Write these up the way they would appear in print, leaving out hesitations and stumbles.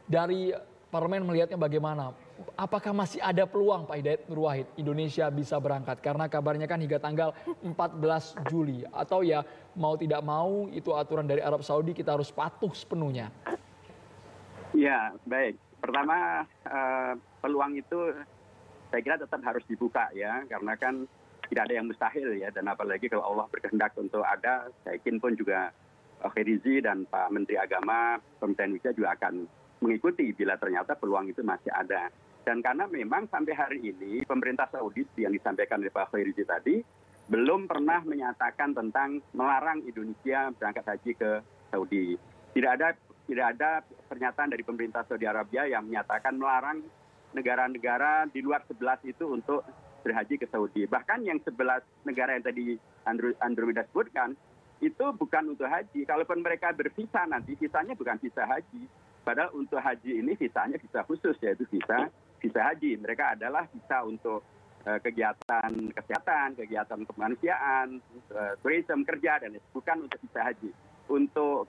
Dari parlemen melihatnya bagaimana? Apakah masih ada peluang Pak Hidayat Nur Wahid Indonesia bisa berangkat? Karena kabarnya kan hingga tanggal 14 Juli. Atau ya mau tidak mau itu aturan dari Arab Saudi kita harus patuh sepenuhnya. Ya, baik. Pertama, peluang itu saya kira tetap harus dibuka ya. Karena kan tidak ada yang mustahil ya. Dan apalagi kalau Allah berkehendak untuk ada, saya yakin pun juga Pak Rizie dan Pak Menteri Agama, pemerintah Indonesia juga akan mengikuti bila ternyata peluang itu masih ada. Dan karena memang sampai hari ini pemerintah Saudi yang disampaikan oleh Pak Rizie tadi belum pernah menyatakan tentang melarang Indonesia berangkat haji ke Saudi. Tidak ada pernyataan dari pemerintah Saudi Arabia yang menyatakan melarang negara-negara di luar 11 itu untuk berhaji ke Saudi. Bahkan yang 11 negara yang tadi Andromeda sebutkan itu bukan untuk haji. Kalaupun mereka bervisa nanti, visanya bukan visa haji. Padahal untuk haji ini visanya visa khusus, yaitu visa haji. Mereka adalah visa untuk kegiatan kesehatan, kegiatan kemanusiaan, turisme, kerja, dan bukan untuk visa haji. Untuk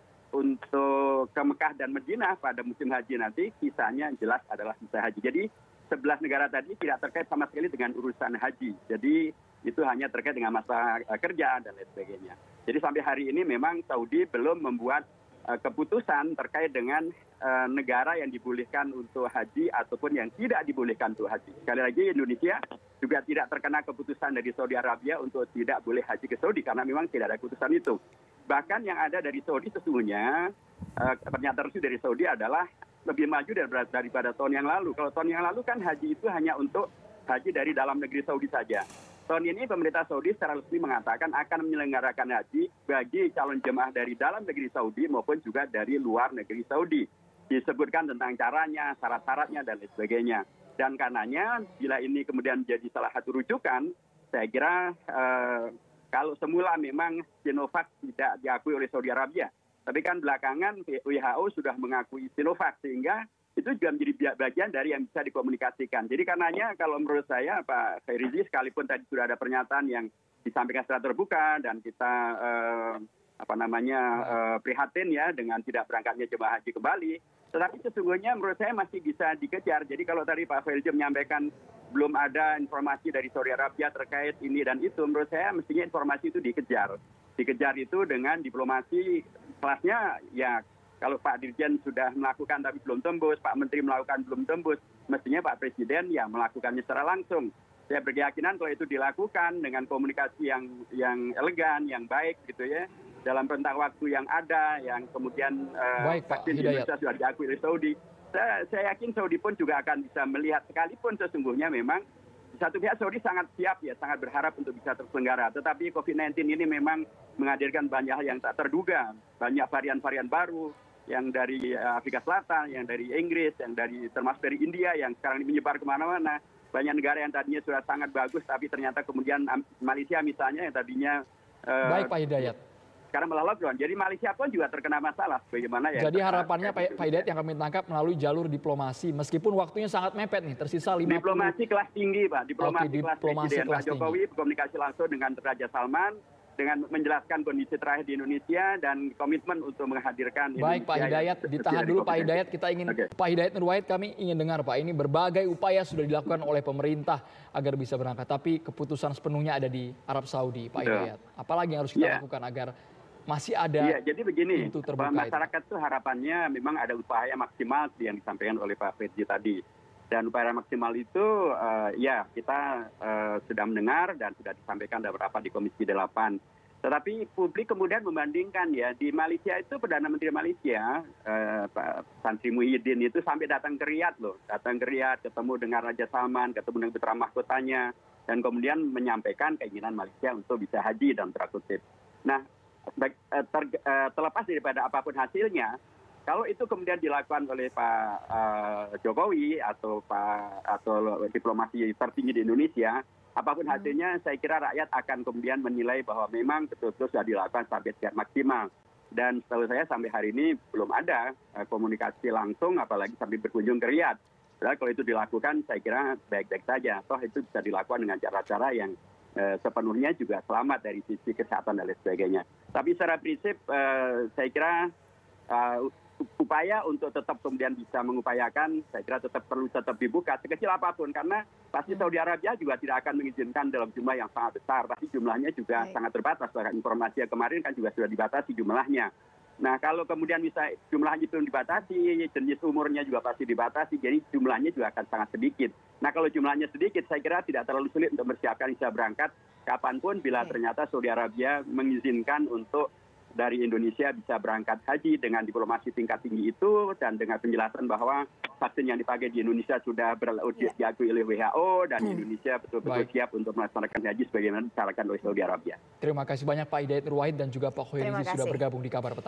ke Mekah dan Madinah pada musim haji nanti, visanya jelas adalah visa haji. Jadi 11 negara tadi tidak terkait sama sekali dengan urusan haji. Jadi itu hanya terkait dengan masalah kerja dan lain sebagainya. Jadi sampai hari ini memang Saudi belum membuat keputusan terkait dengan negara yang dibolehkan untuk haji ataupun yang tidak dibolehkan untuk haji. Sekali lagi Indonesia juga tidak terkena keputusan dari Saudi Arabia untuk tidak boleh haji ke Saudi karena memang tidak ada keputusan itu. Bahkan yang ada dari Saudi sesungguhnya pernyataan resmi dari Saudi adalah lebih maju daripada tahun yang lalu. Kalau tahun yang lalu kan haji itu hanya untuk haji dari dalam negeri Saudi saja. Tahun ini pemerintah Saudi secara resmi mengatakan akan menyelenggarakan haji bagi calon jemaah dari dalam negeri Saudi maupun juga dari luar negeri Saudi. Disebutkan tentang caranya, syarat-syaratnya, dan lain sebagainya. Dan karenanya bila ini kemudian menjadi salah satu rujukan, saya kira kalau semula memang Sinovac tidak diakui oleh Saudi Arabia. Tapi kan belakangan WHO sudah mengakui Sinovac sehingga itu juga menjadi bagian dari yang bisa dikomunikasikan. Jadi karenanya kalau menurut saya Pak Rizie sekalipun tadi sudah ada pernyataan yang disampaikan secara terbuka dan kita prihatin ya dengan tidak berangkatnya jemaah haji kembali, tetapi sesungguhnya menurut saya masih bisa dikejar. Jadi kalau tadi Pak Rizie menyampaikan belum ada informasi dari Saudi Arabia terkait ini dan itu, menurut saya mestinya informasi itu dikejar. Dikejar itu dengan diplomasi kelasnya ya. Kalau Pak Dirjen sudah melakukan tapi belum tembus, Pak Menteri melakukan belum tembus, mestinya Pak Presiden yang melakukannya secara langsung. Saya berkeyakinan kalau itu dilakukan dengan komunikasi yang elegan, yang baik gitu ya, dalam rentang waktu yang ada, yang kemudian vaksin di Indonesia sudah diakui oleh Saudi. Saya yakin Saudi pun juga akan bisa melihat sekalipun sesungguhnya memang di satu pihak Saudi sangat siap ya, sangat berharap untuk bisa terselenggara. Tetapi COVID-19 ini memang menghadirkan banyak hal yang tak terduga, banyak varian-varian baru, yang dari Afrika Selatan, yang dari Inggris, yang termasuk dari India, yang sekarang ini menyebar kemana-mana. Banyak negara yang tadinya sudah sangat bagus, tapi ternyata kemudian Malaysia misalnya yang tadinya baik Pak Hidayat. Sekarang malah lockdown. Jadi Malaysia pun juga terkena masalah. Bagaimana ya? Jadi harapannya Pak Hidayat yang kami tangkap melalui jalur diplomasi, meskipun waktunya sangat mepet nih, tersisa 50. Diplomasi kelas tinggi Pak, diplomasi kelas Presiden Pak Jokowi berkomunikasi langsung dengan Raja Salman, dengan menjelaskan kondisi terakhir di Indonesia dan komitmen untuk menghadirkan Indonesia. Baik Pak Hidayat, ditahan dulu Pak Hidayat, kita ingin Pak Hidayat Nur Wahid, kami ingin dengar Pak, ini berbagai upaya sudah dilakukan oleh pemerintah agar bisa berangkat, tapi keputusan sepenuhnya ada di Arab Saudi Pak Hidayat. Apalagi yang harus kita lakukan agar masih ada jadi begini, pintu terbuka masyarakat itu harapannya memang ada upaya maksimal yang disampaikan oleh Pak Rizie tadi. Dan upaya maksimal itu ya kita sudah mendengar dan sudah disampaikan dalam rapat di Komisi 8. Tetapi publik kemudian membandingkan ya, di Malaysia itu Perdana Menteri Malaysia Pak Tan Sri Muhyiddin itu sampai datang ke Riyadh loh. Datang ke Riyadh, ketemu dengan Raja Salman, ketemu dengan putra mahkotanya, dan kemudian menyampaikan keinginan Malaysia untuk bisa haji dalam tanda kutip. Nah, terlepas daripada apapun hasilnya, kalau itu kemudian dilakukan oleh Pak Jokowi atau diplomasi tertinggi di Indonesia, apapun hasilnya, saya kira rakyat akan kemudian menilai bahwa memang betul-betul sudah dilakukan sampai tingkat maksimal. Dan setahu saya sampai hari ini belum ada komunikasi langsung, apalagi sampai berkunjung ke Riyadh. Padahal kalau itu dilakukan, saya kira baik-baik saja. Toh itu bisa dilakukan dengan cara-cara yang sepenuhnya juga selamat dari sisi kesehatan dan lain sebagainya. Tapi secara prinsip, saya kira upaya untuk tetap kemudian bisa mengupayakan, saya kira perlu dibuka sekecil apapun, karena pasti Saudi Arabia juga tidak akan mengizinkan dalam jumlah yang sangat besar, tapi jumlahnya juga sangat terbatas. Bahkan informasi yang kemarin kan juga sudah dibatasi jumlahnya. Nah, kalau kemudian bisa jumlahnya itu dibatasi, jenis umurnya juga pasti dibatasi, jadi jumlahnya juga akan sangat sedikit. Nah, kalau jumlahnya sedikit, saya kira tidak terlalu sulit untuk mempersiapkan bisa berangkat kapanpun bila ternyata Saudi Arabia mengizinkan untuk dari Indonesia bisa berangkat haji dengan diplomasi tingkat tinggi itu dan dengan penjelasan bahwa vaksin yang dipakai di Indonesia sudah diakui oleh WHO dan Indonesia betul-betul siap untuk melaksanakan haji sebagaimana disarankan oleh Saudi Arabia. Terima kasih banyak Pak Hidayat Nur Wahid dan juga Pak Khoirizi sudah bergabung di Kabar Petang.